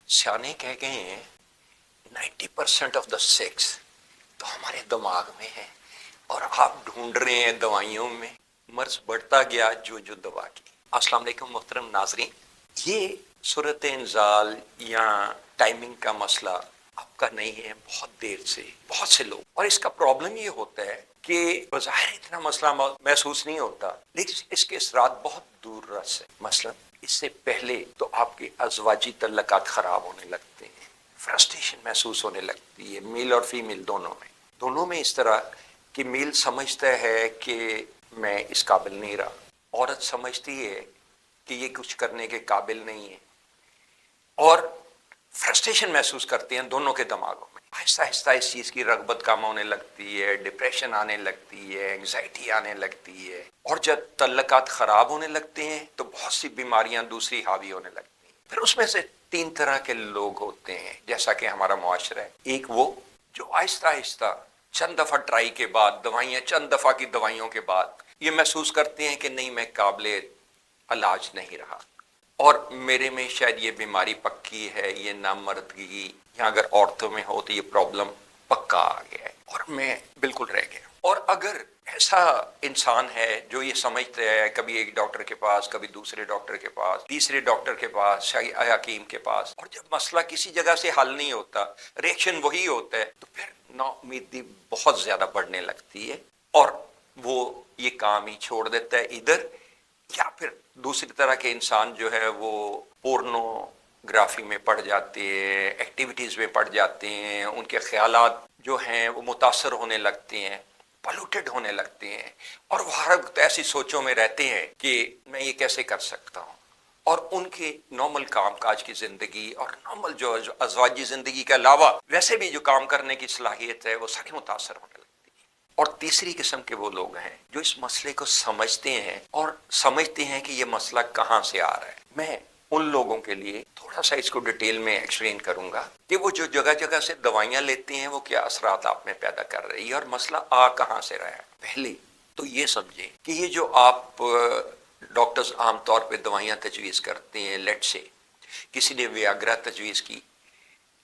سیانے کہہ گئے ہیں 90% آف دا سیکس تو ہمارے دماغ میں ہے، اور آپ ڈھونڈ رہے ہیں دوائیوں میں، مرض بڑھتا گیا جو دوا کی۔ السلام علیکم محترم ناظرین، یہ صورت انزال یا ٹائمنگ کا مسئلہ آپ کا نہیں ہے، بہت دیر سے بہت سے لوگ، اور اس کا پرابلم یہ ہوتا ہے کہ بظاہر اتنا مسئلہ محسوس نہیں ہوتا، لیکن اس کے اثرات بہت دور رس ہے۔ مثلا اس سے پہلے تو آپ کے ازواجی تعلقات خراب ہونے لگتے ہیں، فرسٹریشن محسوس ہونے لگتی ہے، میل اور فیمیل دونوں میں اس طرح کہ میل سمجھتا ہے کہ میں اس قابل نہیں رہا، عورت سمجھتی ہے کہ یہ کچھ کرنے کے قابل نہیں ہے، اور فرسٹریشن محسوس کرتے ہیں دونوں کے دماغوں میں۔ آہستہ آہستہ اس چیز کی رغبت کم ہونے لگتی ہے، ڈپریشن آنے لگتی ہے، انگزائٹی آنے لگتی ہے، اور جب تعلقات خراب ہونے لگتے ہیں تو بہت سی بیماریاں دوسری حاوی ہونے لگتی ہیں۔ پھر اس میں سے 3 طرح کے لوگ ہوتے ہیں جیسا کہ ہمارا معاشرہ ہے۔ ایک وہ جو آہستہ آہستہ چند دفعہ ٹرائی کے بعد، دوائیاں چند دفعہ کی دوائیوں کے بعد یہ محسوس کرتے ہیں کہ نہیں، میں قابل علاج نہیں رہا، اور میرے میں شاید یہ بیماری پکی ہے، یہ نامردگی، یا اگر عورتوں میں ہو تو یہ پرابلم پکا آ گیا ہے اور میں بالکل رہ گیا۔ اور اگر ایسا انسان ہے جو یہ سمجھتا ہے، کبھی ایک ڈاکٹر کے پاس، کبھی دوسرے ڈاکٹر کے پاس، تیسرے ڈاکٹر کے پاس، شرعی حکیم کے پاس، اور جب مسئلہ کسی جگہ سے حل نہیں ہوتا، ریئیکشن وہی ہوتا ہے، تو پھر نا امیدی بہت زیادہ بڑھنے لگتی ہے، اور وہ یہ کام ہی چھوڑ دیتا ہے ادھر، یا پھر دوسری طرح کے انسان جو ہے وہ پورنو گرافی میں پڑ جاتے ہیں، ایکٹیویٹیز میں پڑ جاتے ہیں، ان کے خیالات جو ہیں وہ متاثر ہونے لگتے ہیں، پلوٹڈ ہونے لگتے ہیں، اور وہ ہر وقت ایسی سوچوں میں رہتے ہیں کہ میں یہ کیسے کر سکتا ہوں، اور ان کے نارمل کام کاج کی زندگی اور نارمل جو ازواجی زندگی کے علاوہ ویسے بھی جو کام کرنے کی صلاحیت ہے وہ ساری متاثر ہونے لگتی ہے۔ اور تیسری قسم کے وہ لوگ ہیں جو اس مسئلے کو سمجھتے ہیں اور سمجھتے ہیں کہ یہ مسئلہ کہاں سے آ رہا ہے۔ میں ان لوگوں کے لیے تھوڑا سا اس کو ڈیٹیل میں ایکسپلین کروں گا کہ وہ جو جگہ جگہ سے دوائیاں لیتے ہیں وہ کیا اثرات آپ میں پیدا کر رہی ہے اور مسئلہ آ کہاں سے رہا ہے۔ پہلے تو یہ سمجھیں کہ یہ جو آپ ڈاکٹرز عام طور پہ دوائیاں تجویز کرتے ہیں، لیٹ سے کسی نے ویاگرا تجویز کی،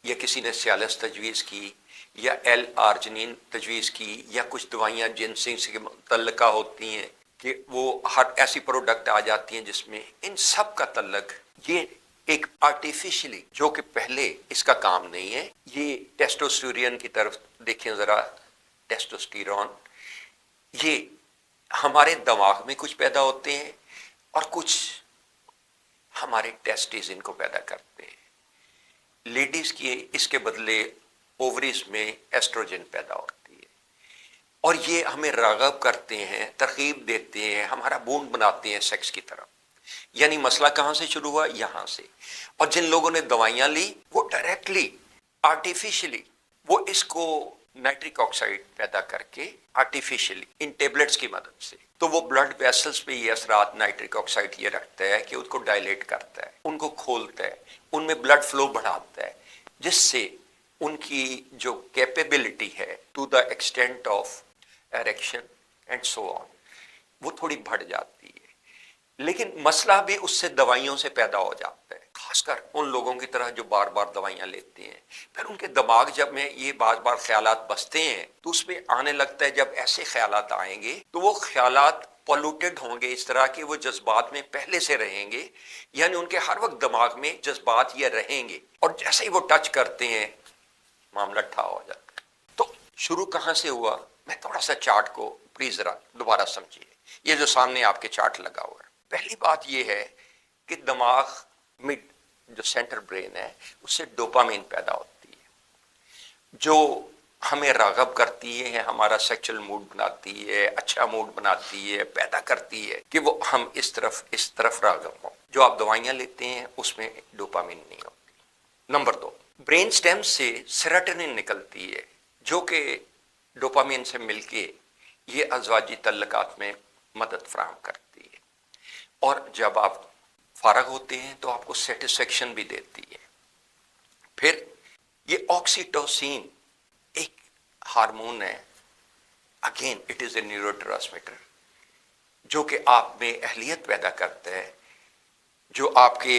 یا کسی نے سیالس تجویز کی، یا ایل آرجنین تجویز کی، یا کچھ دوائیاں جنسنگ سے متعلقہ ہوتی ہیں کہ وہ ہر ایسی پروڈکٹ آ جاتی ہیں جس میں ان سب کا تعلق یہ ایک آرٹیفیشلی، جو کہ پہلے اس کا کام نہیں ہے، یہ ٹیسٹوسٹیرون کی طرف دیکھیں ذرا، ٹیسٹوسٹیرون یہ ہمارے دماغ میں کچھ پیدا ہوتے ہیں اور کچھ ہمارے ٹیسٹیز ان کو پیدا کرتے ہیں۔ لیڈیز کی اس کے بدلے اووریز میں ایسٹروجن پیدا ہوتی ہے، اور یہ ہمیں راغب کرتے ہیں، ترغیب دیتے ہیں، ہمارا بونڈ بناتے ہیں سیکس کی طرف۔ یعنی مسئلہ کہاں سے شروع ہوا؟ یہاں سے۔ اور جن لوگوں نے دوائیاں لی وہ ڈائریکٹلی آرٹیفیشلی وہ اس کو نائٹرک آکسائڈ پیدا کر کے آرٹیفیشلی ان ٹیبلٹس کی مدد سے، تو وہ بلڈ ویسلز پہ یہ اثرات نائٹرک آکسائڈ یہ رکھتا ہے کہ ان کو ڈائلیٹ کرتا ہے، ان کو کھولتا ہے، ان میں بلڈ فلو بڑھاتا ہے، جس سے ان کی جو کیپیبلٹی ہے to the extent of erection and so on وہ تھوڑی بڑھ جاتی ہے۔ لیکن مسئلہ بھی اس سے دوائیوں سے پیدا ہو جاتا ہے، خاص کر ان لوگوں کی طرح جو بار بار دوائیاں لیتے ہیں۔ پھر ان کے دماغ جب میں یہ بار بار خیالات بستے ہیں تو اس میں آنے لگتا ہے، جب ایسے خیالات آئیں گے تو وہ خیالات پولوٹڈ ہوں گے اس طرح کہ وہ جذبات میں پہلے سے رہیں گے، یعنی ان کے ہر وقت دماغ میں جذبات یہ رہیں گے، اور جیسے ہی وہ ٹچ کرتے ہیں معاملہ ٹھا ہو جاتا ہے۔ تو شروع کہاں سے ہوا؟ میں تھوڑا سا چارٹ کو پلیز ذرا دوبارہ سمجھیے، یہ جو سامنے آپ کے چارٹ لگا ہوا ہے۔ پہلی بات یہ ہے کہ دماغ میں جو سینٹر برین ہے اس سے ڈوپامین پیدا ہوتی ہے، جو ہمیں راغب کرتی ہے، ہمارا سیکچول موڈ بناتی ہے، اچھا موڈ بناتی ہے، پیدا کرتی ہے کہ وہ ہم اس طرف راغب ہوں۔ جو آپ دوائیاں لیتے ہیں اس میں ڈوپامین نہیں ہوتی۔ نمبر 2، برین سٹیم سے سیروٹونن نکلتی ہے جو کہ ڈوپامین سے مل کے یہ ازواجی تعلقات میں مدد فراہم کرتی ہے، اور جب آپ فارغ ہوتے ہیں تو آپ کو سیٹسفیکشن بھی دیتی ہے۔ پھر یہ آکسیٹوسین ایک ہارمون ہے، again it is a neuro transmitter, جو کہ آپ میں اہلیت پیدا کرتا ہے، جو آپ کے